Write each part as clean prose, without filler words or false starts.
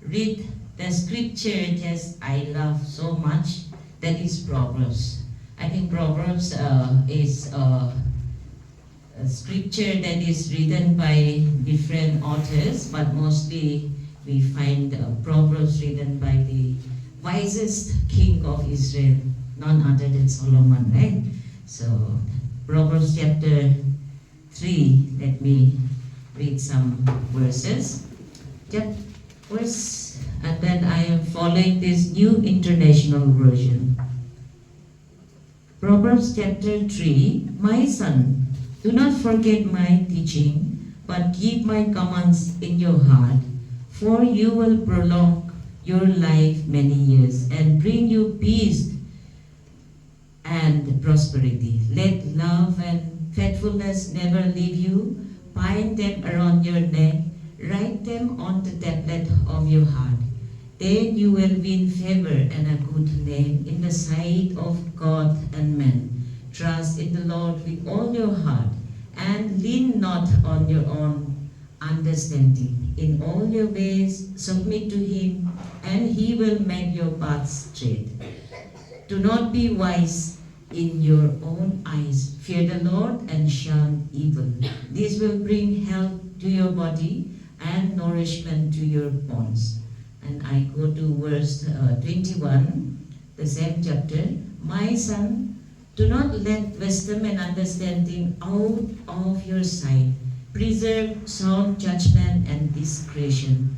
read the scripture just I love so much. That is Proverbs. I think Proverbs is a scripture that is written by different authors, but mostly we find Proverbs written by the wisest king of Israel, none other than Solomon, right? So, Proverbs chapter 3, let me read some verses. And then I am following this New International Version. Proverbs chapter 3, my son, do not forget my teaching, but keep my commands in your heart, for you will prolong your life many years and bring you peace and prosperity. Let love and faithfulness never leave you. Bind them around your neck, write them on the tablet of your heart. Then you will win favor and a good name in the sight of God and men. Trust in the Lord with all your heart and lean not on your own understanding. In all your ways submit to Him, and He will make your paths straight. Do not be wise in your own eyes. Fear the Lord and shun evil. This will bring health to your body and nourishment to your bones. And I go to verse 21, the same chapter. My son, do not let wisdom and understanding out of your sight. Preserve sound judgment and discretion.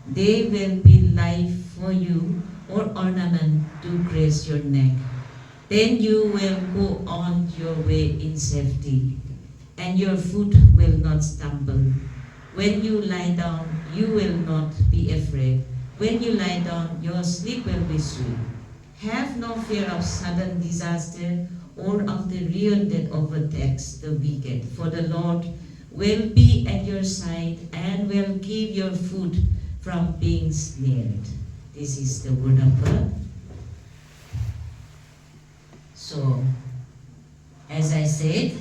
They will be life for you or ornament to grace your neck. Then you will go on your way in safety, and your foot will not stumble. When you lie down, you will not be afraid. When you lie down, your sleep will be sweet. Have no fear of sudden disaster or of the ruin that overtakes the wicked. For the Lord will be at your side and will keep your foot from being snared. This is the word of God. So, as I said,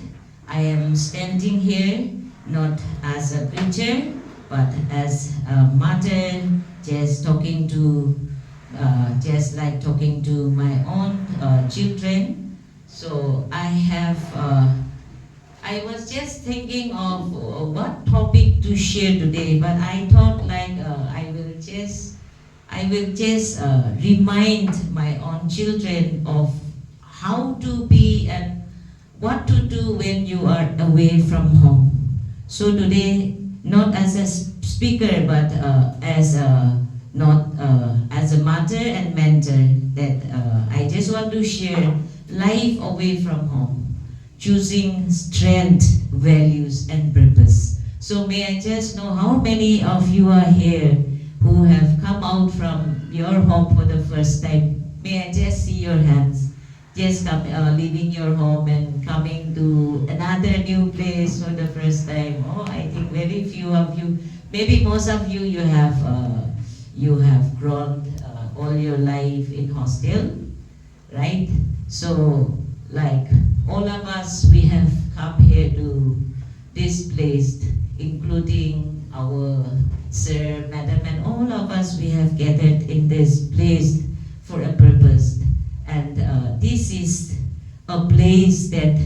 I am standing here not as a preacher, but as a mother, just talking to, just like talking to my own children. So I was just thinking of what topic to share today, but I thought like I will just remind my own children of how to be and what to do when you are away from home. So today, not as a speaker, but as a mother and mentor, that I just want to share life away from home, choosing strength, values, and purpose. So may I just know how many of you are here who have come out from your home for the first time? May I just see your hands? Just leaving your home and coming to another new place for the first time. Oh, I think very few of you, maybe most of you, you have grown all your life in hostel, right? So, like all of us, we have come here to this place, including our sir, madam, and all of us, we have gathered in this place for a purpose. And this is a place that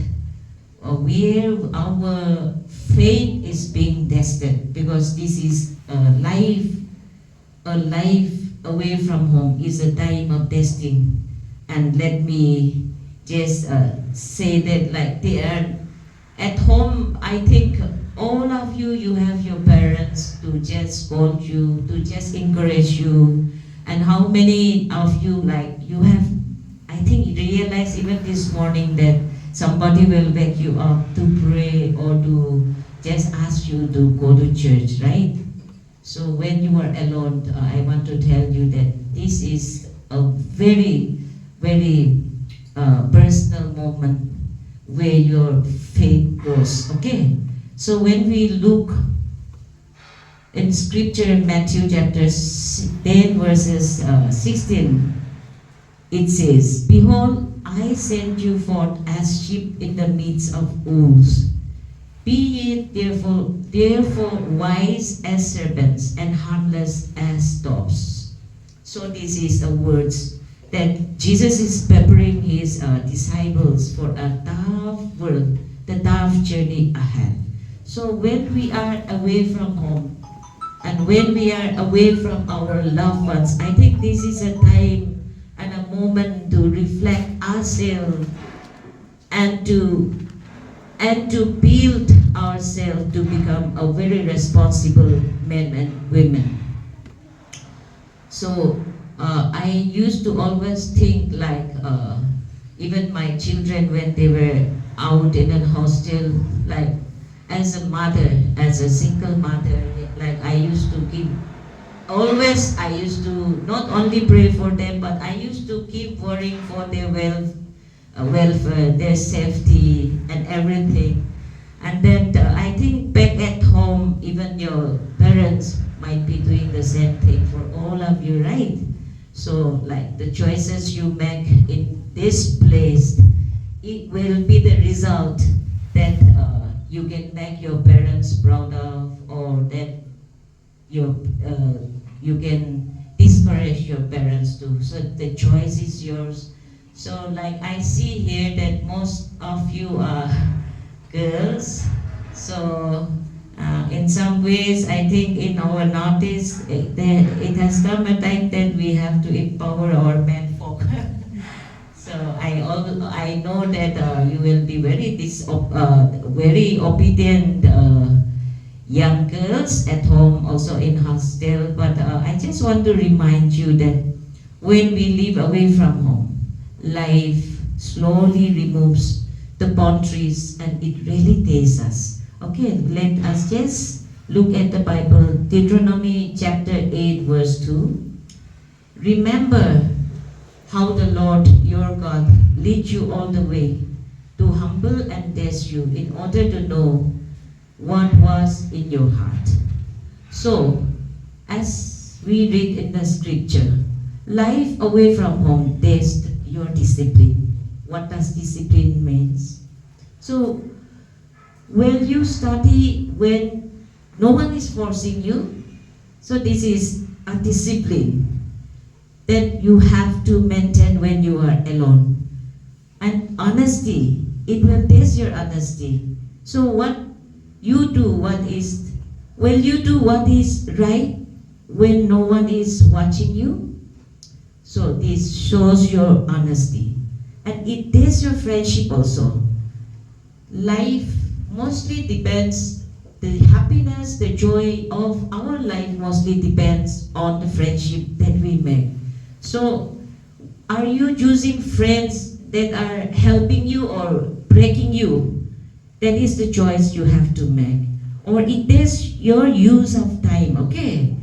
where our faith is being tested, because this is a life away from home is a time of testing. And let me just say that like they are at home, I think all of you, you have your parents to just scold you, to just encourage you. And how many of you, like you have, I think, realize even this morning that somebody will wake you up to pray or to just ask you to go to church, right? So when you are alone, I want to tell you that this is a very, very personal moment where your faith grows, okay? So when we look in scripture, Matthew chapter 10 verses 16, it says, "Behold, I send you forth as sheep in the midst of wolves. Be ye therefore wise as serpents and harmless as doves." So this is the words that Jesus is preparing his disciples for a tough world, the tough journey ahead. So when we are away from home, and when we are away from our loved ones, I think this is a time and a moment to reflect ourselves and to build ourselves to become a very responsible men and women. So I used to always think like even my children when they were out in a hostel, like as a mother, as a single mother, like I used to keep, always I used to not only pray for them, but I used to keep worrying for their welfare, their safety and everything. And then I think back at home, even your parents might be doing the same thing for all of you, right? So like the choices you make in this place, it will be the result that you can make your parents proud of, or that your you can discourage your parents too. So the choice is yours. So like I see here that most of you are girls. So in some ways, I think in our notice, it has come a time that we have to empower our men folk. So I know that you will be very obedient young girls at home, also in hostel. But I just want to remind you that when we live away from home, life slowly removes the boundaries and it really tastes us. Okay, let us just look at the Bible, Deuteronomy chapter 8 verse 2. Remember how the Lord your God lead you all the way to humble and test you in order to know what was in your heart. So, as we read in the scripture, life away from home tests your discipline. What does discipline means? So, will you study when no one is forcing you? So this is a discipline that you have to maintain when you are alone. And honesty, it will test your honesty. So what you do, will you do what is right when no one is watching you? So this shows your honesty. And it tests your friendship also. Life mostly depends, the happiness, the joy of our life mostly depends on the friendship that we make. So, are you choosing friends that are helping you or breaking you? That is the choice you have to make. Or it is your use of time, okay?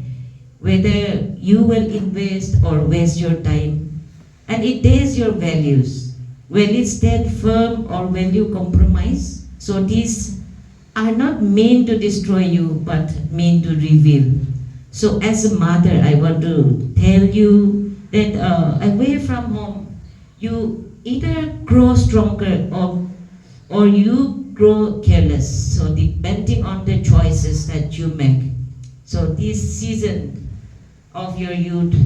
Whether you will invest or waste your time. And it is your values. Will it stand firm or will you compromise? So these are not meant to destroy you, but meant to reveal. So as a mother, I want to tell you that away from home, you either grow stronger or you grow careless. So depending on the choices that you make. So this season of your youth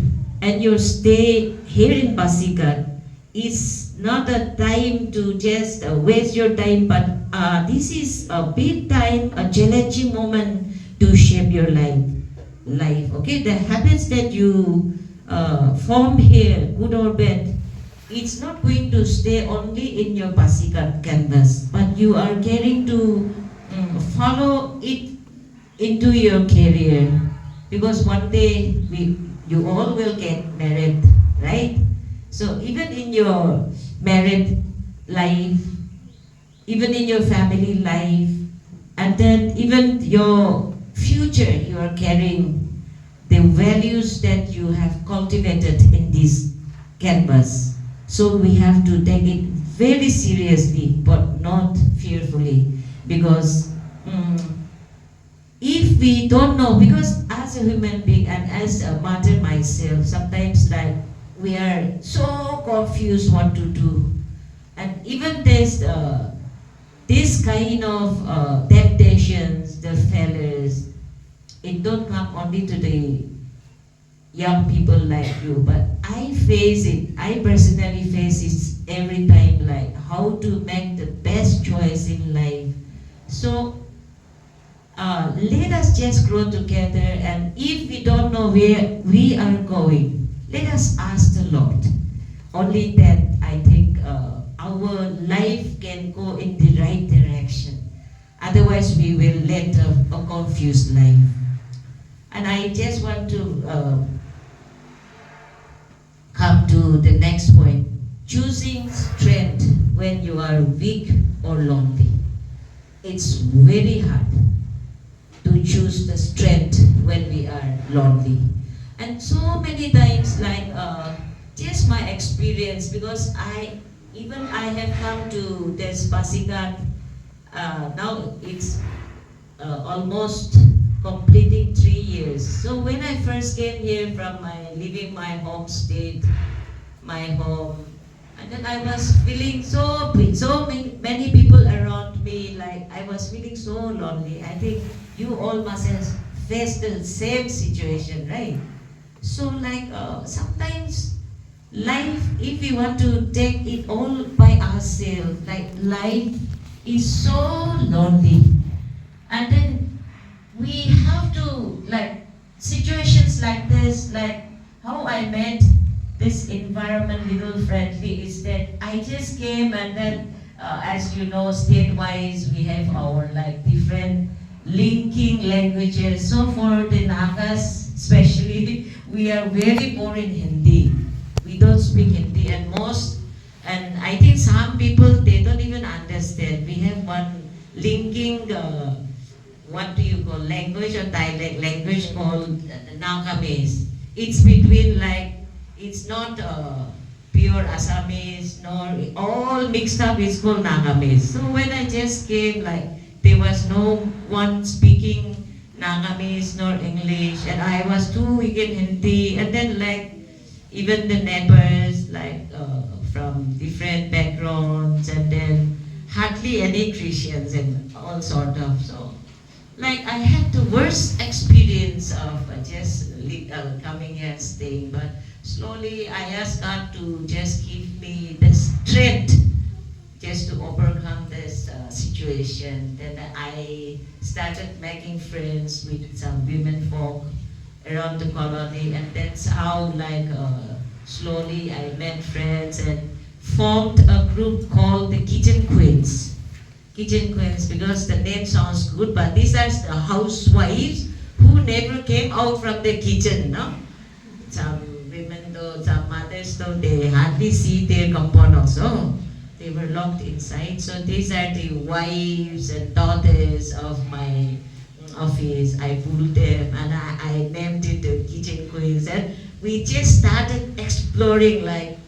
and your stay here in Basikat is not a time to just waste your time, but this is a big time, a challenging moment to shape your life. Okay, the habits that you form here, good or bad, it's not going to stay only in your Basikat canvas, but you are getting to follow it into your career, because one day you all will get married, right? So even in your married life, even in your family life, and then even your future, you are carrying the values that you have cultivated in this canvas. So we have to take it very seriously, but not fearfully, because if we don't know, because as a human being and as a mother myself, sometimes like we are so confused what to do. And even this kind of temptations, the failures, it don't come only to the young people like you, but I face it. I personally face it every time, like how to make the best choice in life. So let us just grow together, and if we don't know where we are going, let us ask the Lord. Only that I think our life can go in the right direction. Otherwise, we will lead a confused life. And I just want to come to the next point. Choosing strength when you are weak or lonely. It's very hard to choose the strength when we are lonely. And so many times, like just my experience, because I have come to this Pasigat, now it's almost completing 3 years. So when I first came here from leaving my home state, my home, and then I was feeling so many people around me, like I was feeling so lonely. I think you all must have faced the same situation, right? So like sometimes life, if we want to take it all by ourselves, like life is so lonely. And then we have to, like, situations like this, like how I met this environment little friendly is that I just came, and then as you know, state-wise we have our like different linking languages. So for the Nagas especially, we are very poor in Hindi. We don't speak Hindi, and I think some people, they don't even understand. We have one linking what do you call, language or dialect language called Nagamis. It's between, like, it's not pure Assamese nor all mixed up. It's called Nagamis. So when I just came, like there was no one speaking Nagamis nor English, and I was too weak in Hindi. And then like even the neighbors, like from different backgrounds, and then hardly any Christians and all sort of. So like I had the worst experience of just coming here and staying, but slowly I asked God to just give me the strength just to overcome this situation. Then I started making friends with some women folk around the colony, and that's how like slowly I met friends and formed a group called the Kitchen Queens. Kitchen Queens, because the name sounds good, but these are the housewives who never came out from the kitchen, no? Some women though, some mothers though, they hardly see their compound also. They were locked inside. So these are the wives and daughters of my office. I pulled them and I named it the Kitchen Queens, and we just started exploring, like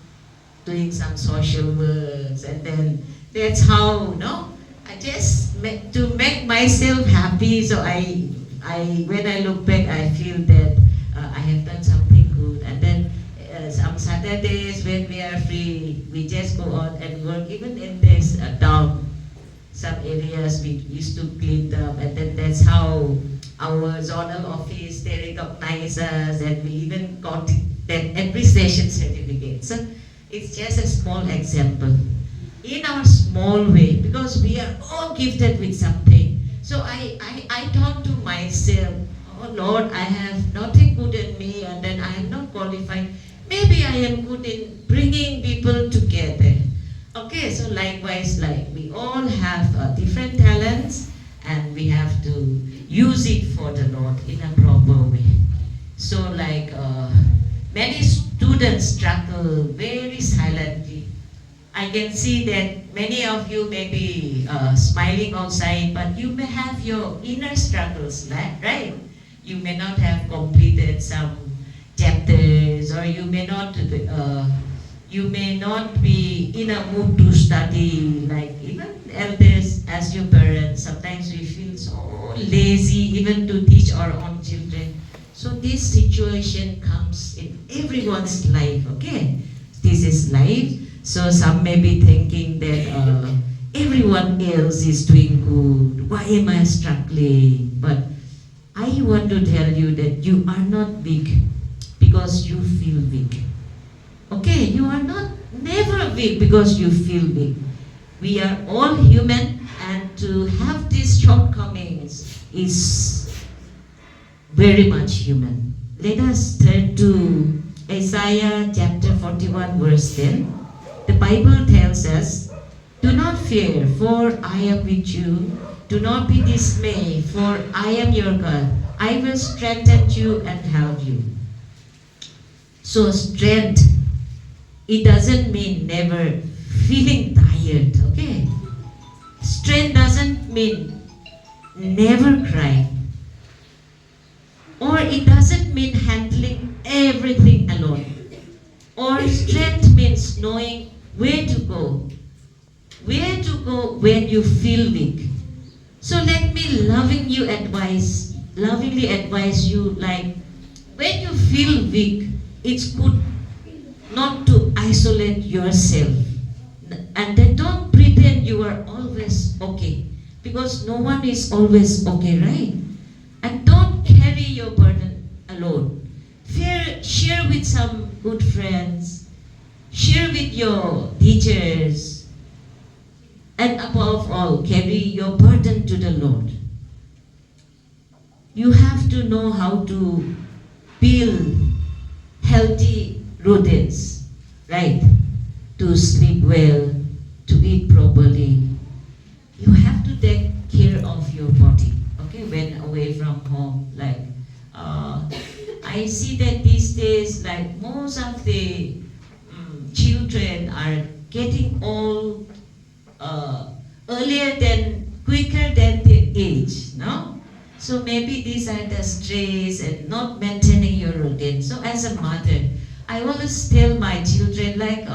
doing some social works, and then that's how, no? I just to make myself happy. So I when I look back, I feel that I have done something good. And then some Saturdays when we are free, we just go out and work. Even in this town, some areas we used to clean them, and then that's how our zonal office, they recognize us, and we even got that appreciation certificate. So it's just a small example. In our small way, because we are all gifted with something. So I thought to myself, oh Lord, I have nothing good in me, and then I am not qualified. Maybe I am good in bringing people together. Okay, so likewise, like we all have different talents, and we have to use it for the Lord in a proper way. So like many students struggle very silently. I can see that many of you may be smiling outside, but you may have your inner struggles, right? You may not have completed some chapters, or you may not be in a mood to study. Like even elders, as your parents, sometimes we feel so lazy even to teach our own children. So this situation comes in everyone's life, okay? This is life. So some may be thinking that everyone else is doing good. Why am I struggling? But I want to tell you that you are not weak, because you feel weak. Okay, you are not never weak because you feel weak. We are all human, and to have these shortcomings is very much human. Let us turn to Isaiah chapter 41 verse 10. The Bible tells us, "Do not fear, for I am with you. Do not be dismayed, for I am your God. I will strengthen you and help you." So strength, it doesn't mean never feeling tired, okay? Strength doesn't mean never crying. Or it doesn't mean handling everything alone. Or strength means knowing where to go. Where to go when you feel weak. So let me lovingly advise you, like, when you feel weak, it's good not to isolate yourself. And then don't pretend you are always okay. Because no one is always okay, right? And don't carry your burden alone. Share with some good friends. Share with your teachers. And above all, carry your burden to the Lord. You have to know how to build healthy routines, right? To sleep well, to eat properly. You have to take care of your body, okay, when away from home. Like, I see that these days, like, most of the children are getting old quicker than their age, no? So maybe these are the stress and not maintaining your routine. So as a mother, I always tell my children, like,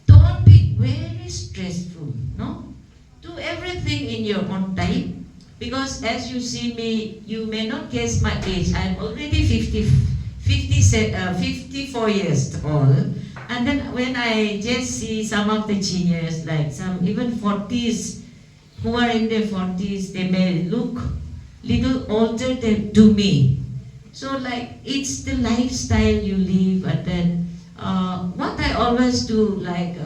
don't be very stressful, no? Do everything in your own time. Because as you see me, you may not guess my age. I'm already 54 years old. And then when I just see some of the seniors, like some even 40s, who are in their 40s, they may look little older to me. So like, it's the lifestyle you live. And then what I always do, like,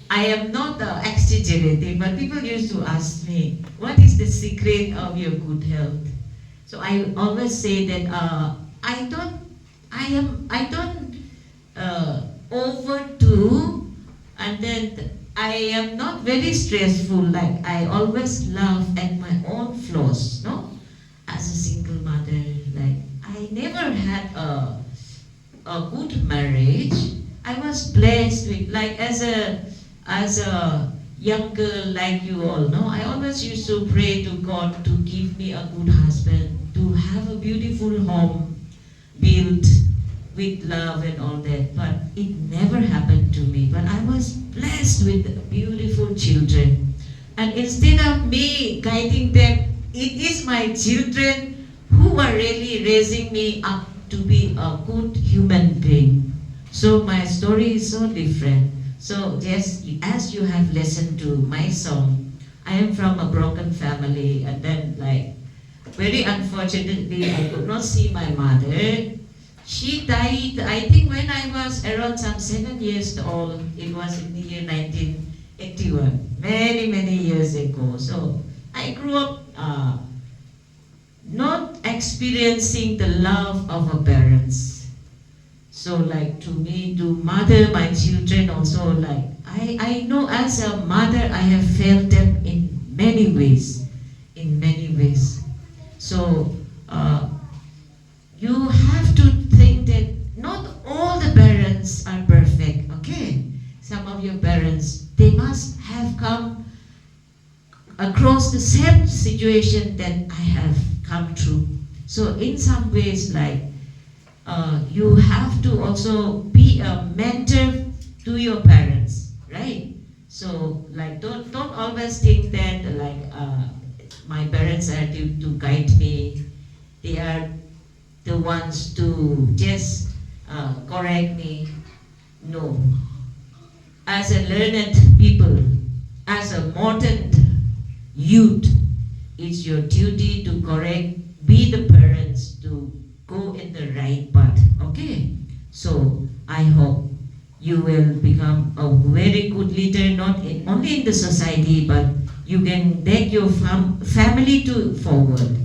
I am not exaggerating, but people used to ask me, what is the secret of your good health? So I always say that I don't overdo, and then I am not very stressful. Like, I always laugh at my own flaws, no? As a single mother, like, I never had a good marriage. I was blessed with, like, as a young girl like you all know, I always used to pray to God to give me a good husband, to have a beautiful home built with love and all that. But it never happened to me. But I was blessed with beautiful children. And instead of me guiding them, it is my children who are really raising me up to be a good human being. So my story is so different. So just as you have listened to my song, I am from a broken family, and then, like, very unfortunately, I could not see my mother. She died, I think, when I was around some 7 years old. It was in the year 1981, many, many years ago. So I grew up not experiencing the love of our parents. So like, to me, to mother my children also, like, I know as a mother, I have failed them in many ways, So you have to think that not all the parents are perfect, okay? Some of your parents, they must have come across the same situation that I have come through. So in some ways, like, you have to also be a mentor to your parents, right? So like, don't always think that, like, my parents are to guide me. They are the ones to just correct me. No. As a learned people, as a modern youth, it's your duty to correct, be the parents to go in the right path, okay? So I hope you will become a very good leader, not only in the society, but you can take your family to forward.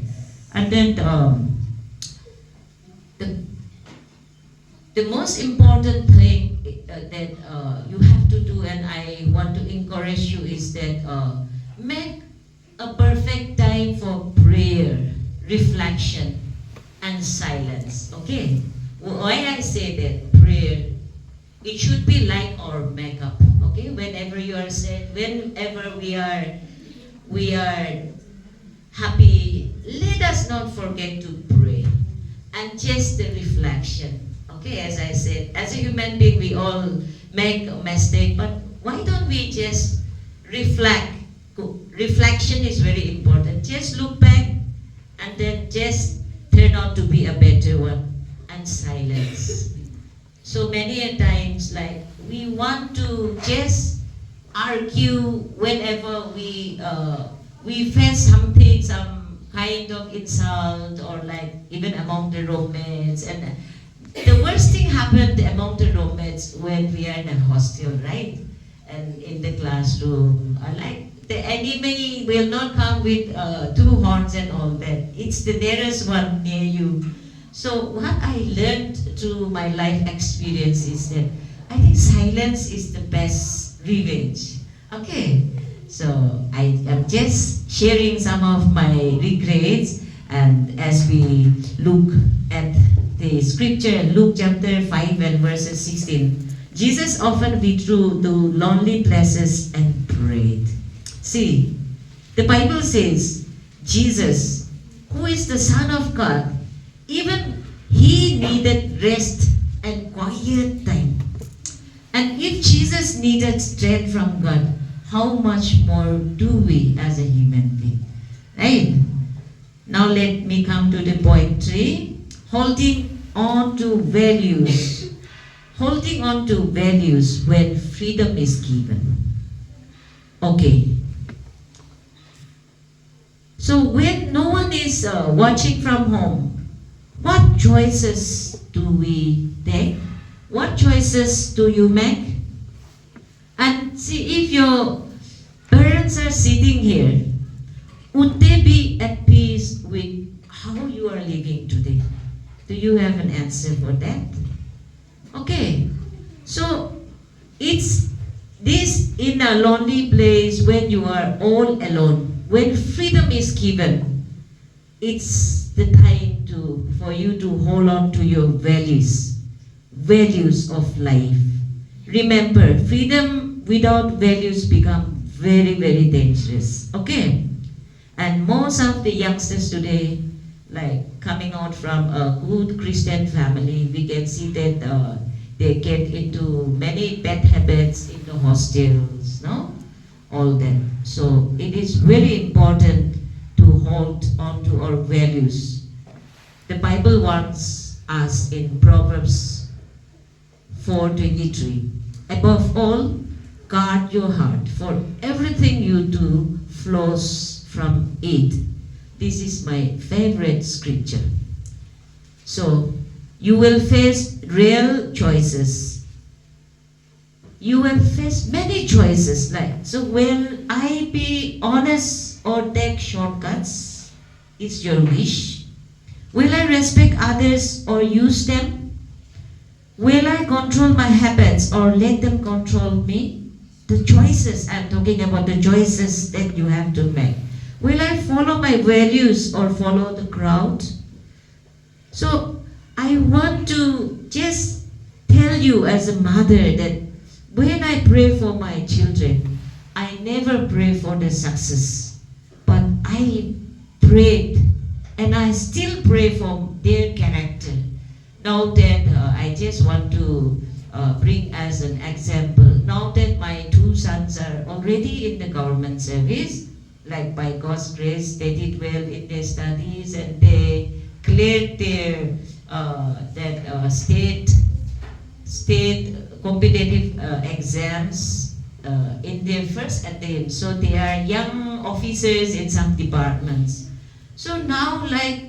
And then the, the most important thing that you have to do, and I want to encourage you, is that make a perfect time for prayer, reflection, and silence. Okay? Why I say that prayer, it should be like our makeup. Okay? Whenever you are sad, whenever we are happy, let us not forget to pray. And just the reflection. Okay, as I said, as a human being, we all make a mistake, but why don't we just reflect? Reflection is very important. Just look back and then just turn out to be a better one. And silence. So many a times, like, we want to just argue whenever we face something, some kind of insult, or like even among the roommates. And the worst thing happened among the roommates when we are in a hostel, right? And in the classroom, like the enemy will not come with two horns and all that. It's the nearest one near you. So what I learned through my life experience is that I think silence is the best revenge. Okay, so I am just sharing some of my regrets, and as we look at the scripture, Luke chapter 5 and verses 16, Jesus often withdrew to lonely places and prayed. See, the Bible says Jesus, who is the Son of God, even he needed rest and quiet time. And if Jesus needed strength from God, how much more do we as a human being? Right? Now let me come to the point 3. Holding on to values. Holding on to values when freedom is given. Okay. So when no one is watching from home, what choices do we take? What choices do you make? And see, if your parents are sitting here, would they be at peace with how you are living today? Do you have an answer for that? Okay, so it's this in a lonely place when you are all alone, when freedom is given, it's the time for you to hold on to your values of life. Remember, freedom without values become very, very dangerous. Okay? And most of the youngsters today, like coming out from a good Christian family, we can see that they get into many bad habits in the hostels, no? All that. So it is very important to hold on to our values. The Bible warns us in Proverbs 4:23. Above all, guard your heart, for everything you do flows from it. This is my favorite scripture. So, you will face real choices. You will face many choices. Like, so will I be honest or take shortcuts? It's your wish. Will I respect others or use them? Will I control my habits or let them control me? The choices, I'm talking about the choices that you have to make. Will I follow my values or follow the crowd? So I want to just tell you as a mother that when I pray for my children, I never pray for the success, but I prayed and I still pray for their character. Now that I just want to bring as an example, now that my 2 sons are already in the government service, like by God's grace, they did well in their studies and they cleared their state competitive exams in their first attempt. So they are young officers in some departments. So now, like,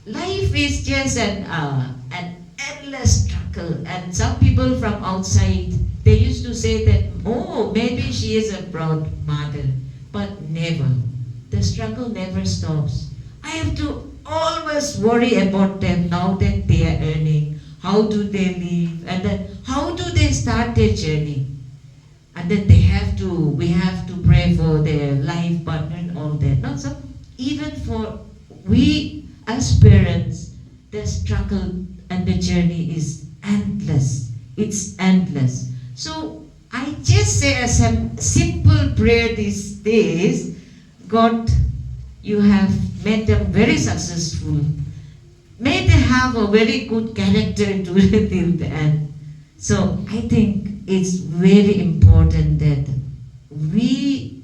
life is just an endless struggle. struggle. And some people from outside, they used to say that, oh, maybe she is a proud mother. But never. The struggle never stops. I have to always worry about them now that they are earning. How do they live? And then how do they start their journey? And then we have to pray for their life partner and all that. Not so, even for we as parents, the struggle and the journey is endless. It's endless. So I just say a simple prayer these days, God, you have made them very successful. May they have a very good character till the end. So I think it's very important that we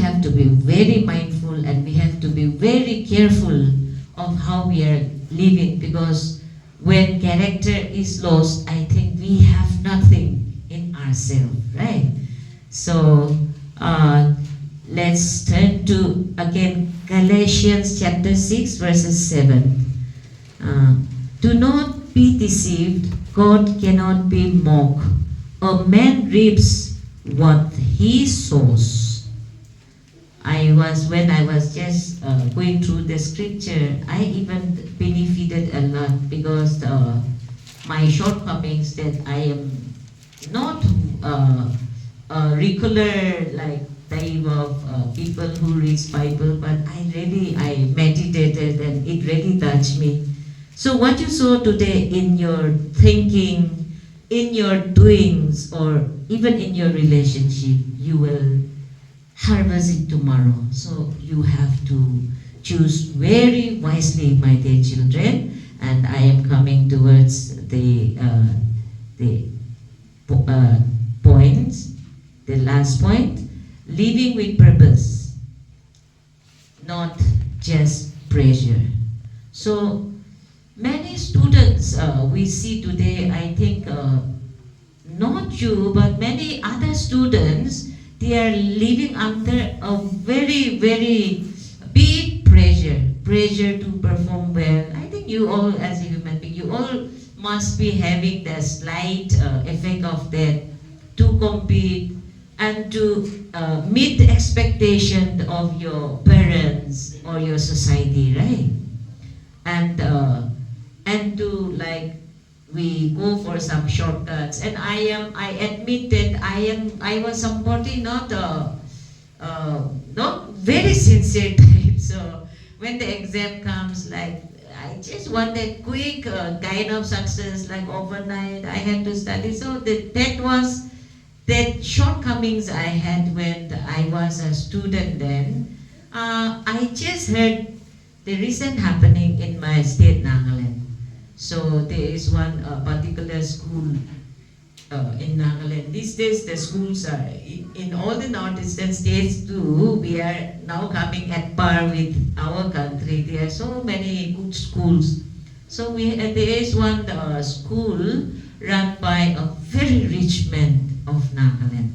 have to be very mindful and we have to be very careful of how we are living, because when character is lost, I think we have nothing in ourselves, right? So let's turn to again Galatians chapter 6 verses 7. Do not be deceived, God cannot be mocked. A man reaps what he sows. When I was just going through the scripture, I even benefited a lot, because my shortcomings that I am not a regular like type of people who reads Bible, but I meditated and it really touched me. So what you saw today in your thinking, in your doings, or even in your relationship, you will harvest it tomorrow. So you have to choose very wisely, my dear children. And I am coming towards the points. The last point, living with purpose, not just pressure. So many students we see today, I think not you, but many other students, they are living under a very, very big pressure to perform well. I think you all, as a human being, you all must be having the slight effect of that, to compete and to meet the expectation of your parents or your society, right? And to like we go for some shortcuts. And I admit that I was somebody not very sincere type. So when the exam comes, like I just want a quick kind of success, like overnight I had to study. So that shortcomings I had when I was a student then. I just heard the recent happening in my state, Nagaland. So there is one particular school in Nagaland. These days the schools are, in all the northeastern states too, we are now coming at par with our country. There are so many good schools. So there is one school run by a very rich man of Nagaland.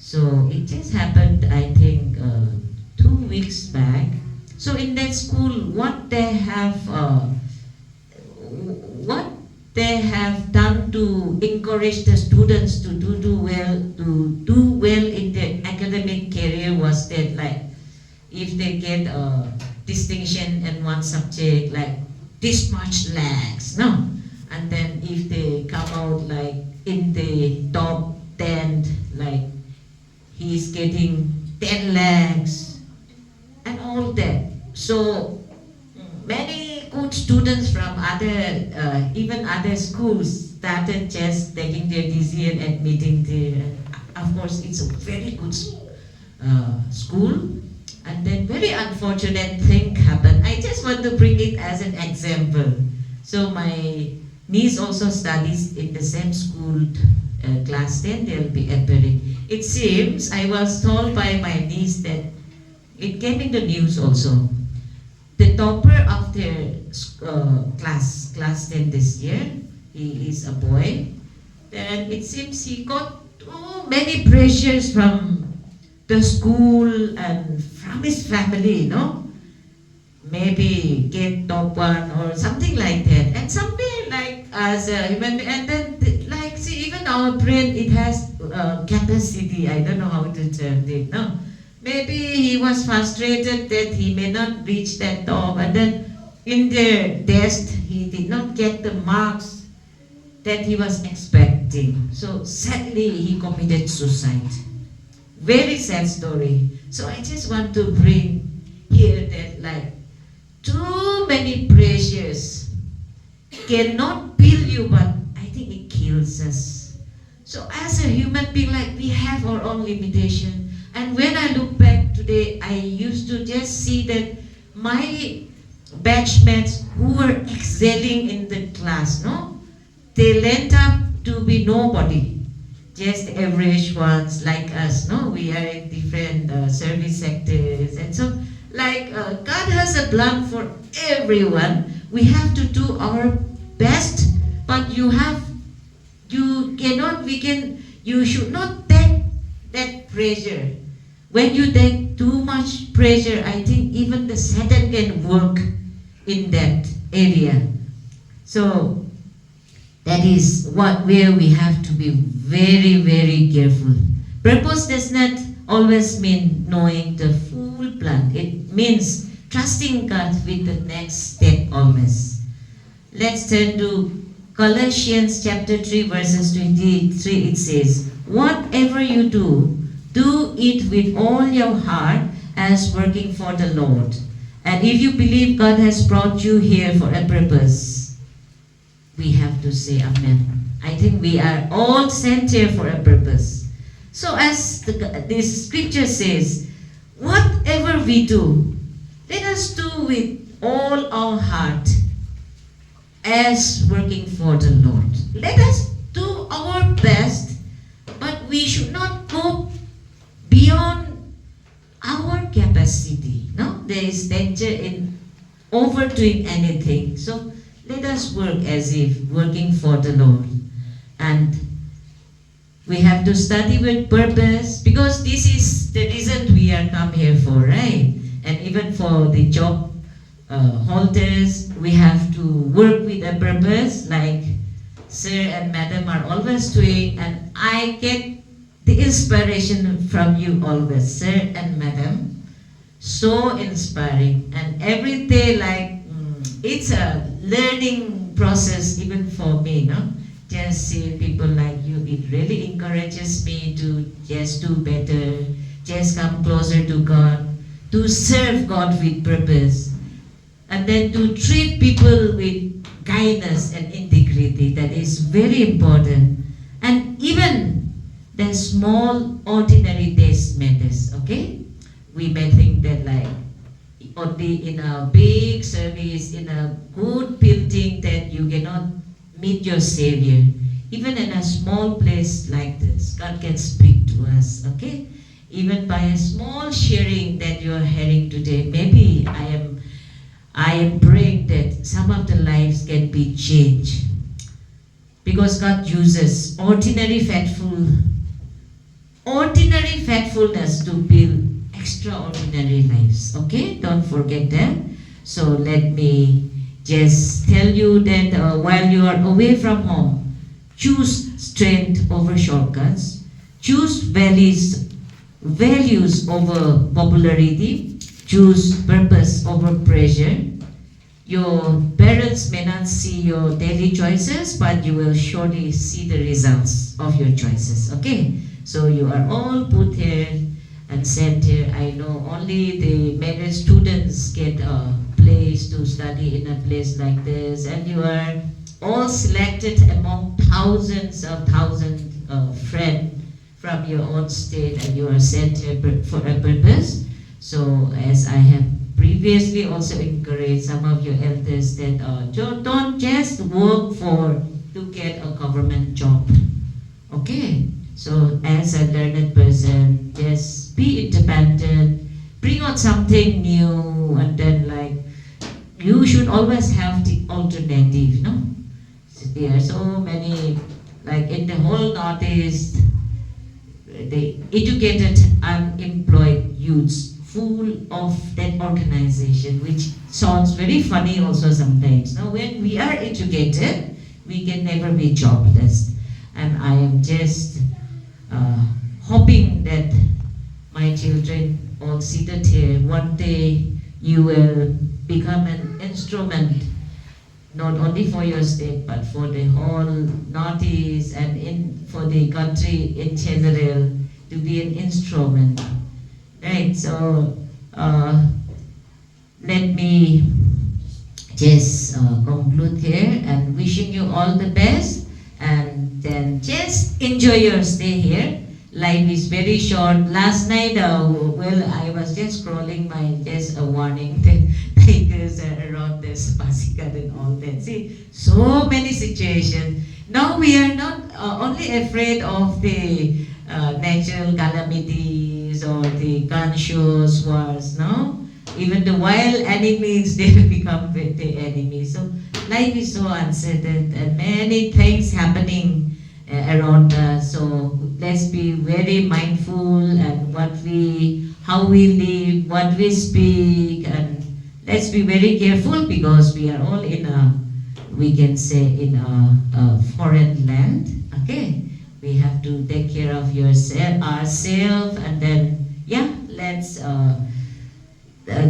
So it just happened, I think, 2 weeks back. So in that school, what they have done to encourage the students to do well in their academic career was that, like, if they get a distinction in one subject, like this much lakhs, no, and then if they come out like in the top 10, like he's getting 10 lakhs and all that. So many good students from even other schools started just taking their decision and admitting their. Of course, it's a very good school, and then very unfortunate thing happened. I just want to bring it as an example. So my niece also studies in the same school, class 10. They'll be appearing. It seems I was told by my niece that it came in the news also. The topper of their class 10 this year, he is a boy. Then it seems he got many pressures from the school and from his family, maybe get top one or something like that. And somewhere like as a human being. And then, like, see, even our brain, it has capacity. I don't know how to term it. No, maybe he was frustrated that he may not reach that top, and then in the test he did not get the marks that he was expecting. So sadly, he committed suicide. Very sad story. So I just want to bring here that, like, too many pressures cannot build you, but I think it kills us. So as a human being, like, we have our own limitation. And when I look back today, I used to just see that my batchmates who were excelling in the class, no, they lent up to be nobody, just average ones like us, no, we are in different service sectors. And so, like, God has a plan for everyone. We have to do our best, but you should not take that pressure. When you take too much pressure, I think even the Satan can work in that area. So that is where we have to be very, very careful. Purpose does not always mean knowing the full plan. It means trusting God with the next step always. Let's turn to Colossians chapter 3 verses 23. It says, whatever you do, do it with all your heart as working for the Lord. And if you believe God has brought you here for a purpose, we have to say amen. I think we are all sent here for a purpose. So as this scripture says, whatever we do, let us do with all our heart as working for the Lord. Let us do our best, but we should not go beyond our capacity. No, there is danger in overdoing anything. So let us work as if working for the Lord. And we have to study with purpose, because this is the reason we are come here for, right? And even for the job holders, we have to work with a purpose, like Sir and Madam are always doing, and I get the inspiration from you always, Sir and Madam. So inspiring. And every day, like, it's a learning process even for me, no? Just seeing people like you, it really encourages me to just do better, just come closer to God, to serve God with purpose, and then to treat people with kindness and integrity. That is very important. And even the small ordinary days matters, okay? We may think that, like, only in a big service, in a good building, that you cannot meet your Savior. Even in a small place like this, God can speak to us, okay? Even by a small sharing that you are hearing today, maybe I am praying that some of the lives can be changed. Because God uses ordinary faithfulness to build extraordinary lives, okay? Don't forget that. So let me just tell you that while you are away from home, choose strength over shortcuts, choose values over popularity, choose purpose over pressure. Your parents may not see your daily choices, but you will surely see the results of your choices, okay? So you are all put here and sent here. I know only the married students get a place to study in a place like this, and you are all selected among thousands of friends from your own state, and you are sent here for a purpose. So as I have previously also encouraged some of your elders that don't just work to get a government job, okay? So as a learned person, just be independent, bring out something new, and then, like, you should always have the alternative, no? So there are so many, like in the whole Northeast, the educated unemployed youths full of that organization, which sounds very funny also sometimes. Now when we are educated, we can never be jobless. And I am just hoping that my children all seated here, one day you will become an instrument, not only for your state, but for the whole Northeast and for the country in general, to be an instrument. Right, so let me just conclude here and wishing you all the best, and then just enjoy your stay here. Life is very short. Last night, I was just scrolling my just a warning that tigers are around this Pasikat and all that. See, so many situations. Now we are not only afraid of the natural calamities or the gun shows, wars, no? Even the wild enemies, they will become the enemy. So life is so uncertain and many things happening around us. So let's be very mindful and how we live, what we speak, and let's be very careful because we are all we can say in a foreign land. Okay, we have to take care of ourselves, and then yeah, let's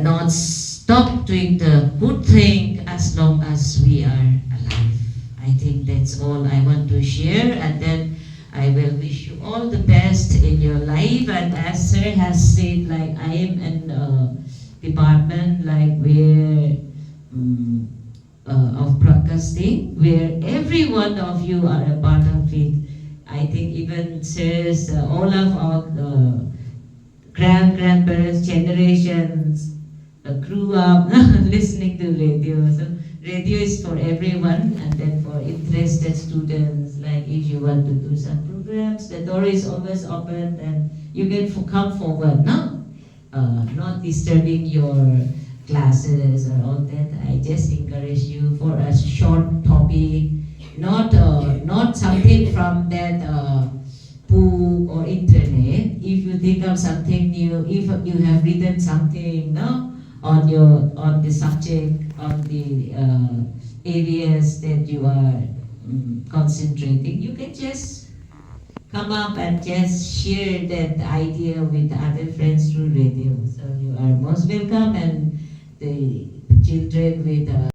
not stop doing the good thing as long as we are alive. I think that's all I want to share, and then I will wish you all the best in your life. And as Sir has said, like I am in a department like where of broadcasting, where every one of you are a part of it. I think even Sir's all of our grandparents, generations grew up listening to radio. So radio is for everyone, and then for interested students, like if you want to do some programs, the door is always open and you can come forward, no? Not disturbing your classes or all that. I just encourage you for a short topic, not something from that book or internet. If you think of something new, if you have written something, no, on the subject, on the areas that you are concentrating, you can just come up and just share that idea with other friends through radio. So you are most welcome, and the children with